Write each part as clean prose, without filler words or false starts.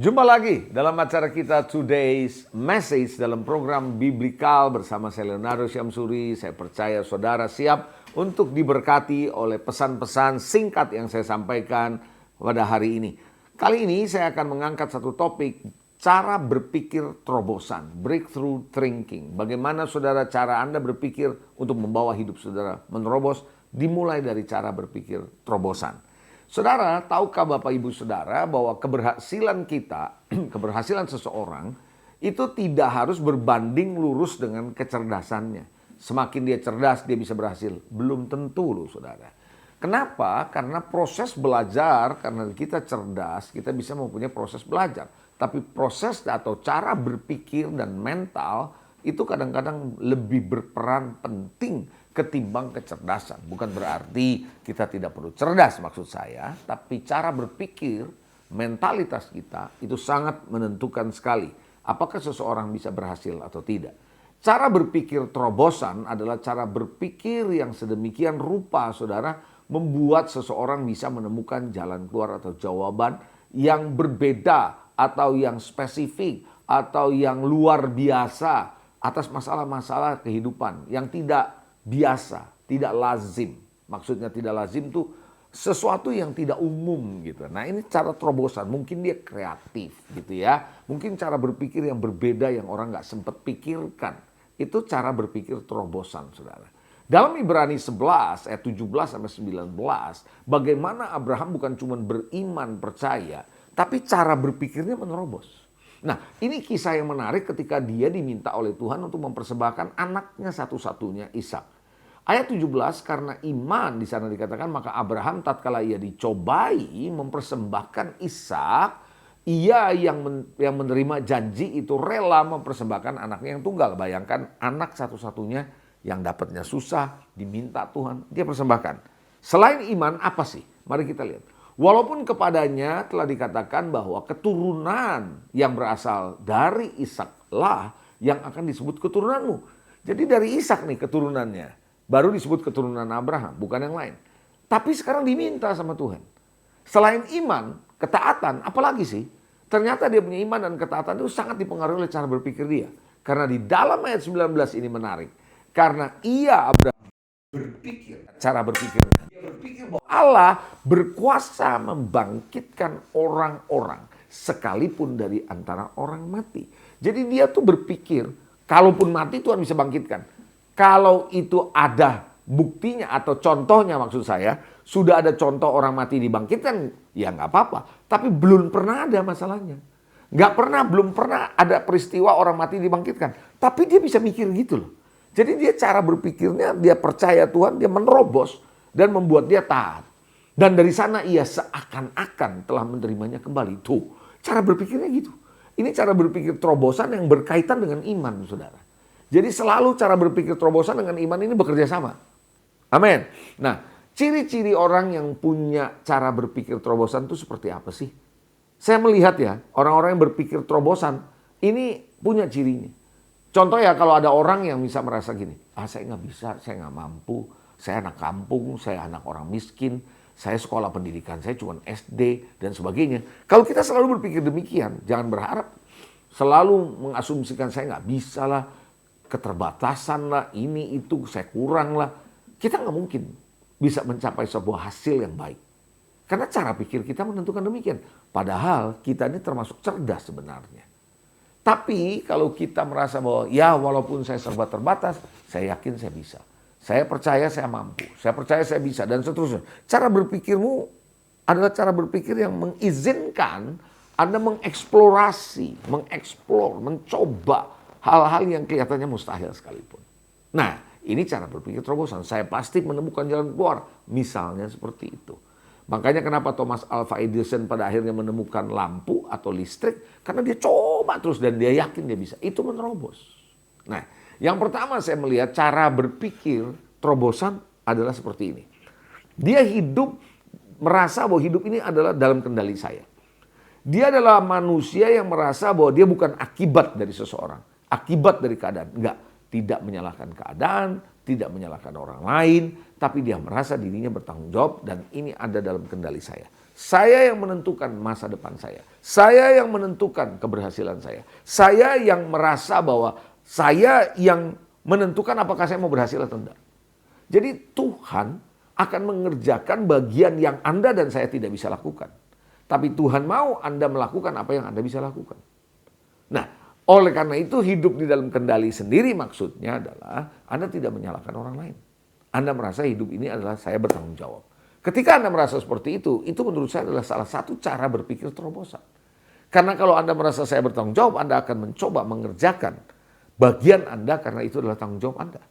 Jumpa lagi dalam acara kita Today's Message dalam program Biblikal bersama saya Leonardo Syamsuri. Saya percaya saudara siap untuk diberkati oleh pesan-pesan singkat yang saya sampaikan pada hari ini. Kali ini saya akan mengangkat satu topik, cara berpikir terobosan, breakthrough thinking. Bagaimana saudara cara Anda berpikir untuk membawa hidup saudara menerobos, dimulai dari cara berpikir terobosan. Saudara, tahukah Bapak Ibu Saudara bahwa keberhasilan kita, keberhasilan seseorang itu tidak harus berbanding lurus dengan kecerdasannya. Semakin dia cerdas, dia bisa berhasil. Belum tentu loh saudara. Kenapa? Karena proses belajar, karena kita cerdas, kita bisa mempunyai proses belajar. Tapi proses atau cara berpikir dan mental itu kadang-kadang lebih berperan penting ketimbang kecerdasan. Bukan berarti kita tidak perlu cerdas maksud saya, tapi cara berpikir, mentalitas kita itu sangat menentukan sekali apakah seseorang bisa berhasil atau tidak. Cara berpikir terobosan adalah cara berpikir yang sedemikian rupa saudara membuat seseorang bisa menemukan jalan keluar atau jawaban yang berbeda atau yang spesifik atau yang luar biasa atas masalah-masalah kehidupan yang tidak biasa, tidak lazim. Maksudnya tidak lazim tuh sesuatu yang tidak umum gitu. Nah ini cara terobosan, mungkin dia kreatif gitu ya. Mungkin cara berpikir yang berbeda yang orang gak sempat pikirkan. Itu cara berpikir terobosan saudara. Dalam Ibrani 11 ayat 17-19, bagaimana Abraham bukan cuma beriman percaya, tapi cara berpikirnya menerobos. Nah, ini kisah yang menarik ketika dia diminta oleh Tuhan untuk mempersembahkan anaknya satu-satunya, Ishak. Ayat 17, karena iman di sana dikatakan, maka Abraham tatkala ia dicobai mempersembahkan Ishak, ia yang menerima janji itu rela mempersembahkan anaknya yang tunggal. Bayangkan anak satu-satunya yang dapatnya susah, diminta Tuhan, dia persembahkan. Selain iman, apa sih? Mari kita lihat. Walaupun kepadanya telah dikatakan bahwa keturunan yang berasal dari Ishaklah yang akan disebut keturunanmu. Jadi dari Ishak nih keturunannya. Baru disebut keturunan Abraham, bukan yang lain. Tapi sekarang diminta sama Tuhan. Selain iman, ketaatan, apalagi sih? Ternyata dia punya iman dan ketaatan itu sangat dipengaruhi oleh cara berpikir dia. Karena di dalam ayat 19 ini menarik. Karena ia Abraham berpikir, cara berpikirnya. Dia berpikir bahwa Allah berkuasa membangkitkan orang-orang sekalipun dari antara orang mati. Jadi dia tuh berpikir, kalaupun mati Tuhan bisa bangkitkan. Kalau itu ada buktinya atau contohnya maksud saya, sudah ada contoh orang mati dibangkitkan, ya nggak apa-apa. Tapi belum pernah ada masalahnya. Belum pernah ada peristiwa orang mati dibangkitkan. Tapi dia bisa mikir gitu loh. Jadi dia cara berpikirnya, dia percaya Tuhan, dia menerobos dan membuat dia taat. Dan dari sana ia seakan-akan telah menerimanya kembali. Tuh, cara berpikirnya gitu. Ini cara berpikir terobosan yang berkaitan dengan iman, saudara. Jadi selalu cara berpikir terobosan dengan iman ini bekerja sama. Amin. Nah, ciri-ciri orang yang punya cara berpikir terobosan itu seperti apa sih? Saya melihat ya, orang-orang yang berpikir terobosan ini punya cirinya. Contoh ya kalau ada orang yang bisa merasa gini, saya nggak bisa, saya nggak mampu, saya anak kampung, saya anak orang miskin, saya sekolah pendidikan, saya cuma SD dan sebagainya. Kalau kita selalu berpikir demikian, jangan berharap selalu mengasumsikan saya nggak bisa lah, keterbatasan lah, ini itu saya kurang lah. Kita nggak mungkin bisa mencapai sebuah hasil yang baik. Karena cara pikir kita menentukan demikian. Padahal kita ini termasuk cerdas sebenarnya. Tapi kalau kita merasa bahwa ya walaupun saya serba terbatas, saya yakin saya bisa. Saya percaya saya mampu, saya percaya saya bisa dan seterusnya. Cara berpikirmu adalah cara berpikir yang mengizinkan Anda mengeksplorasi, mengeksplor, mencoba hal-hal yang kelihatannya mustahil sekalipun. Nah, ini cara berpikir terobosan. Saya pasti menemukan jalan keluar. Misalnya seperti itu. Makanya kenapa Thomas Alva Edison pada akhirnya menemukan lampu atau listrik. Karena dia coba terus dan dia yakin dia bisa. Itu menerobos. Nah, yang pertama saya melihat cara berpikir terobosan adalah seperti ini. Dia hidup, merasa bahwa hidup ini adalah dalam kendali saya. Dia adalah manusia yang merasa bahwa dia bukan akibat dari seseorang. Akibat dari keadaan. Enggak. Tidak menyalahkan keadaan, tidak menyalahkan orang lain, tapi dia merasa dirinya bertanggung jawab dan ini ada dalam kendali saya. Saya yang menentukan masa depan saya. Saya yang menentukan keberhasilan saya. Saya yang merasa bahwa saya yang menentukan apakah saya mau berhasil atau tidak. Jadi Tuhan akan mengerjakan bagian yang Anda dan saya tidak bisa lakukan. Tapi Tuhan mau Anda melakukan apa yang Anda bisa lakukan. Nah, oleh karena itu hidup di dalam kendali sendiri maksudnya adalah Anda tidak menyalahkan orang lain. Anda merasa hidup ini adalah saya bertanggung jawab. Ketika Anda merasa seperti itu menurut saya adalah salah satu cara berpikir terobosan. Karena kalau Anda merasa saya bertanggung jawab, Anda akan mencoba mengerjakan bagian Anda karena itu adalah tanggung jawab Anda.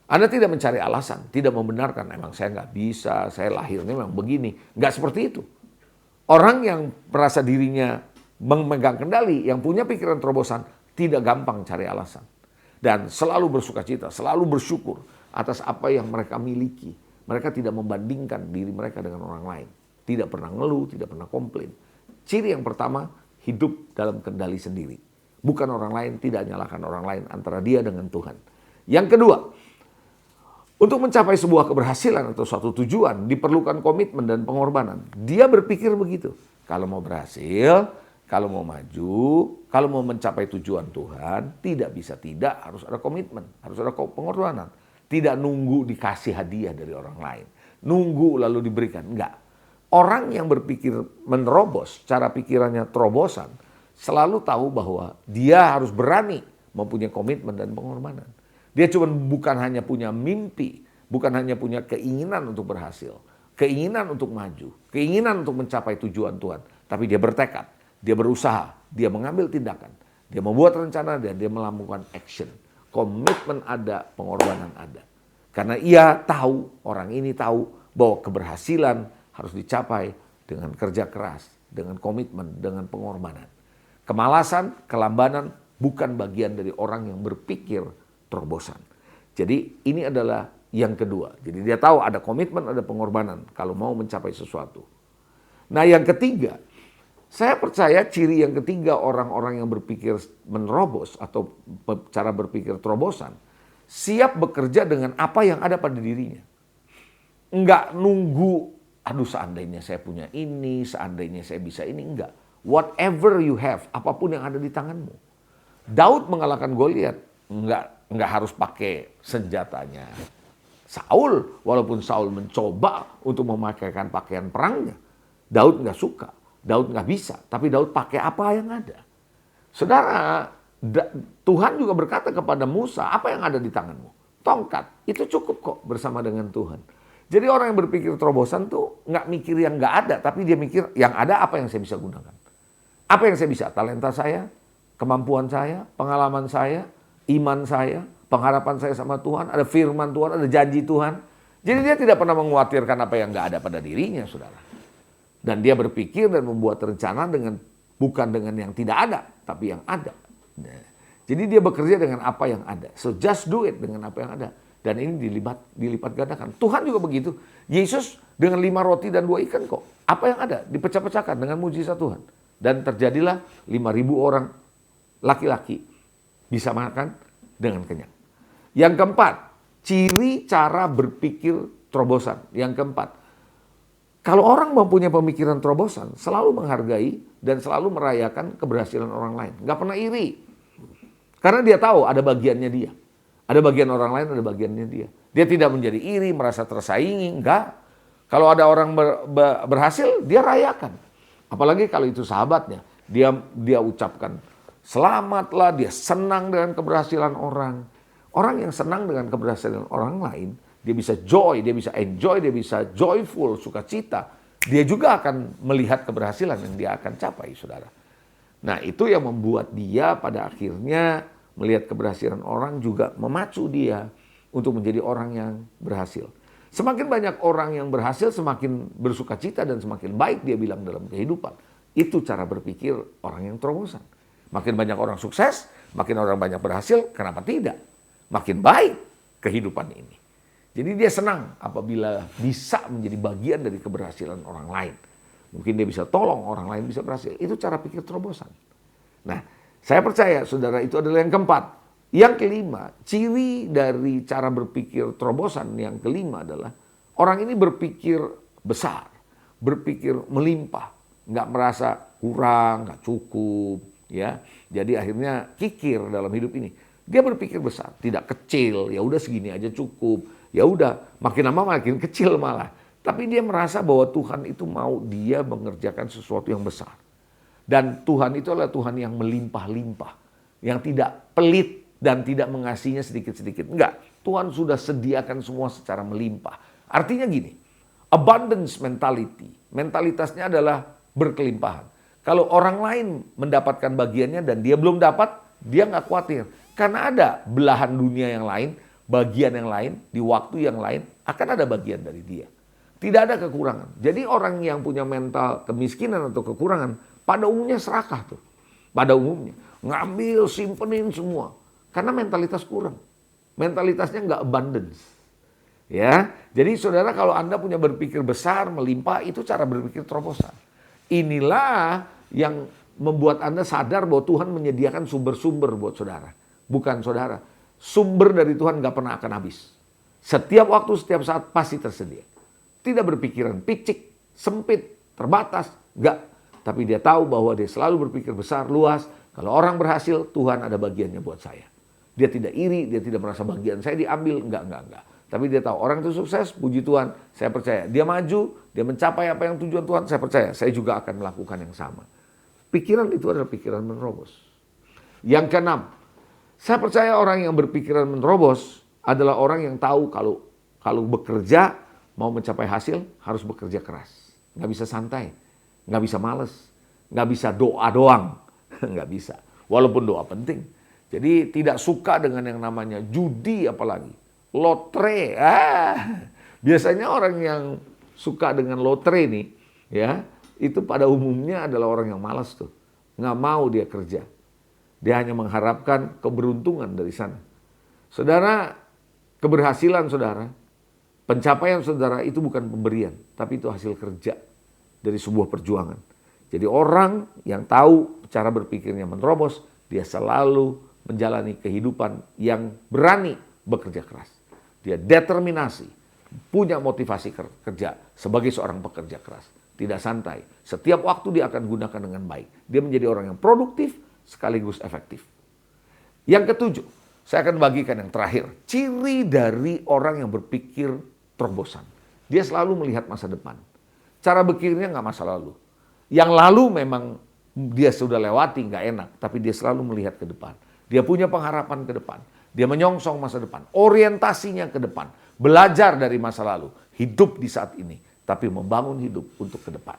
Anda tidak mencari alasan, tidak membenarkan, emang saya nggak bisa, saya lahirnya memang begini. Nggak seperti itu. Orang yang merasa dirinya memegang kendali, yang punya pikiran terobosan, tidak gampang cari alasan. Dan selalu bersukacita, selalu bersyukur atas apa yang mereka miliki. Mereka tidak membandingkan diri mereka dengan orang lain. Tidak pernah ngeluh, tidak pernah komplain. Ciri yang pertama, hidup dalam kendali sendiri. Bukan orang lain, tidak nyalahkan orang lain antara dia dengan Tuhan. Yang kedua, untuk mencapai sebuah keberhasilan atau suatu tujuan, diperlukan komitmen dan pengorbanan. Dia berpikir begitu. Kalau mau berhasil, kalau mau maju, kalau mau mencapai tujuan Tuhan, tidak bisa tidak, harus ada komitmen, harus ada pengorbanan. Tidak nunggu dikasih hadiah dari orang lain. Nunggu lalu diberikan. Enggak. Orang yang berpikir menerobos, cara pikirannya terobosan, selalu tahu bahwa dia harus berani mempunyai komitmen dan pengorbanan. Dia cuma bukan hanya punya mimpi, bukan hanya punya keinginan untuk berhasil, keinginan untuk maju, keinginan untuk mencapai tujuan Tuhan. Tapi dia bertekad, dia berusaha, dia mengambil tindakan, dia membuat rencana dan dia melakukan action. Komitmen ada, pengorbanan ada. Karena ia tahu, orang ini tahu bahwa keberhasilan harus dicapai dengan kerja keras, dengan komitmen, dengan pengorbanan. Kemalasan, kelambanan bukan bagian dari orang yang berpikir terobosan. Jadi ini adalah yang kedua. Jadi dia tahu ada komitmen, ada pengorbanan kalau mau mencapai sesuatu. Nah yang ketiga, saya percaya ciri yang ketiga orang-orang yang berpikir menerobos atau cara berpikir terobosan, siap bekerja dengan apa yang ada pada dirinya. Enggak nunggu, aduh seandainya saya punya ini, seandainya saya bisa ini, enggak. Whatever you have, apapun yang ada di tanganmu. Daud mengalahkan Goliat, enggak harus pakai senjatanya Saul, walaupun Saul mencoba untuk memakaikan pakaian perangnya. Daud enggak suka. Daud nggak bisa, tapi Daud pakai apa yang ada. Saudara, Tuhan juga berkata kepada Musa, apa yang ada di tanganmu? Tongkat, itu cukup kok bersama dengan Tuhan. Jadi orang yang berpikir terobosan tuh nggak mikir yang nggak ada, tapi dia mikir yang ada apa yang saya bisa gunakan. Apa yang saya bisa? Talenta saya, kemampuan saya, pengalaman saya, iman saya, pengharapan saya sama Tuhan, ada firman Tuhan, ada janji Tuhan. Jadi dia tidak pernah mengkhawatirkan apa yang nggak ada pada dirinya, saudara. Dan dia berpikir dan membuat rencana bukan dengan yang tidak ada, tapi yang ada. Nah, jadi dia bekerja dengan apa yang ada. So just do it dengan apa yang ada. Dan ini dilipat gandakan. Tuhan juga begitu. Yesus dengan 5 roti dan 2 ikan kok. Apa yang ada? Dipecah-pecahkan dengan mujizat Tuhan. Dan terjadilah 5.000 orang laki-laki bisa makan dengan kenyang. Yang keempat, ciri cara berpikir terobosan. Yang keempat, kalau orang mempunyai pemikiran terobosan, selalu menghargai dan selalu merayakan keberhasilan orang lain. Nggak pernah iri. Karena dia tahu ada bagiannya dia. Ada bagian orang lain, ada bagiannya dia. Dia tidak menjadi iri, merasa tersaingi. Enggak. Kalau ada orang berhasil, dia rayakan. Apalagi kalau itu sahabatnya. Dia ucapkan selamatlah, dia senang dengan keberhasilan orang. Orang yang senang dengan keberhasilan orang lain, dia bisa joy, dia bisa enjoy, dia bisa joyful, sukacita. Dia juga akan melihat keberhasilan yang dia akan capai, saudara. Nah, itu yang membuat dia pada akhirnya melihat keberhasilan orang juga memacu dia untuk menjadi orang yang berhasil. Semakin banyak orang yang berhasil, semakin bersukacita dan semakin baik dia bilang dalam kehidupan. Itu cara berpikir orang yang terobosan. Makin banyak orang sukses, makin orang banyak berhasil, kenapa tidak? Makin baik kehidupan ini. Jadi dia senang apabila bisa menjadi bagian dari keberhasilan orang lain. Mungkin dia bisa tolong orang lain bisa berhasil. Itu cara pikir terobosan. Nah, saya percaya saudara itu adalah yang keempat. Yang kelima, ciri dari cara berpikir terobosan yang kelima adalah orang ini berpikir besar. berpikir melimpah, nggak merasa kurang, nggak cukup, ya. Jadi akhirnya kikir dalam hidup ini. Dia berpikir besar, tidak kecil, ya udah segini aja cukup. Ya udah, makin lama makin kecil malah. Tapi dia merasa bahwa Tuhan itu mau dia mengerjakan sesuatu yang besar. Dan Tuhan itu adalah Tuhan yang melimpah-limpah, yang tidak pelit dan tidak mengasihinya sedikit-sedikit. Enggak, Tuhan sudah sediakan semua secara melimpah. Artinya gini, abundance mentality. Mentalitasnya adalah berkelimpahan. Kalau orang lain mendapatkan bagiannya dan dia belum dapat, dia nggak khawatir. Karena ada belahan dunia yang lain, bagian yang lain, di waktu yang lain, akan ada bagian dari dia. Tidak ada kekurangan. Jadi orang yang punya mental kemiskinan atau kekurangan, pada umumnya serakah tuh. Pada umumnya. Ngambil, simpenin semua. Karena mentalitas kurang. Mentalitasnya nggak abundance. Ya, jadi saudara kalau Anda punya berpikir besar, melimpah, itu cara berpikir terobosan. Inilah yang membuat Anda sadar bahwa Tuhan menyediakan sumber-sumber buat saudara. Bukan saudara. Sumber dari Tuhan gak pernah akan habis. Setiap waktu, setiap saat pasti tersedia. Tidak berpikiran picik, sempit, terbatas. Enggak. Tapi dia tahu bahwa dia selalu berpikir besar, luas. Kalau orang berhasil, Tuhan ada bagiannya buat saya. Dia tidak iri, dia tidak merasa bagian saya diambil. Enggak. Tapi dia tahu orang itu sukses, puji Tuhan, saya percaya. Dia maju, dia mencapai apa yang tujuan Tuhan, saya percaya. Saya juga akan melakukan yang sama. Pikiran itu adalah pikiran menerobos. Yang keenam, saya percaya orang yang berpikiran menerobos adalah orang yang tahu kalau bekerja, mau mencapai hasil, harus bekerja keras. Nggak bisa santai, nggak bisa males, nggak bisa doa doang. Nggak bisa, walaupun doa penting. Jadi tidak suka dengan yang namanya judi apalagi. Lotre, biasanya orang yang suka dengan lotre nih, ya, itu pada umumnya adalah orang yang malas tuh. Nggak mau dia kerja. Dia hanya mengharapkan keberuntungan dari sana. Saudara, keberhasilan saudara, pencapaian saudara itu bukan pemberian, tapi itu hasil kerja dari sebuah perjuangan. Jadi orang yang tahu cara berpikirnya menerobos, dia selalu menjalani kehidupan yang berani bekerja keras. Dia determinasi, punya motivasi kerja sebagai seorang pekerja keras. Tidak santai. Setiap waktu dia akan gunakan dengan baik. Dia menjadi orang yang produktif sekaligus efektif. Yang ketujuh, saya akan bagikan yang terakhir. Ciri dari orang yang berpikir terobosan. Dia selalu melihat masa depan. Cara berpikirnya nggak masa lalu. Yang lalu memang dia sudah lewati, nggak enak. Tapi dia selalu melihat ke depan. Dia punya pengharapan ke depan. Dia menyongsong masa depan. Orientasinya ke depan. Belajar dari masa lalu. Hidup di saat ini. Tapi membangun hidup untuk ke depan.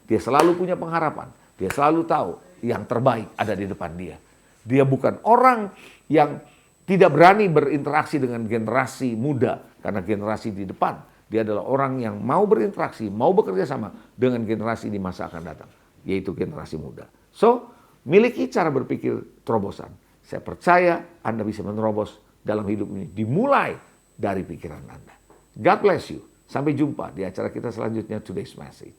Dia selalu punya pengharapan. Dia selalu tahu yang terbaik ada di depan dia. Dia bukan orang yang tidak berani berinteraksi dengan generasi muda. Karena generasi di depan. Dia adalah orang yang mau berinteraksi, mau bekerja sama dengan generasi di masa akan datang. Yaitu generasi muda. So, miliki cara berpikir terobosan. Saya percaya Anda bisa menerobos dalam hidup ini. Dimulai dari pikiran Anda. God bless you. Sampai jumpa di acara kita selanjutnya, Today's Message.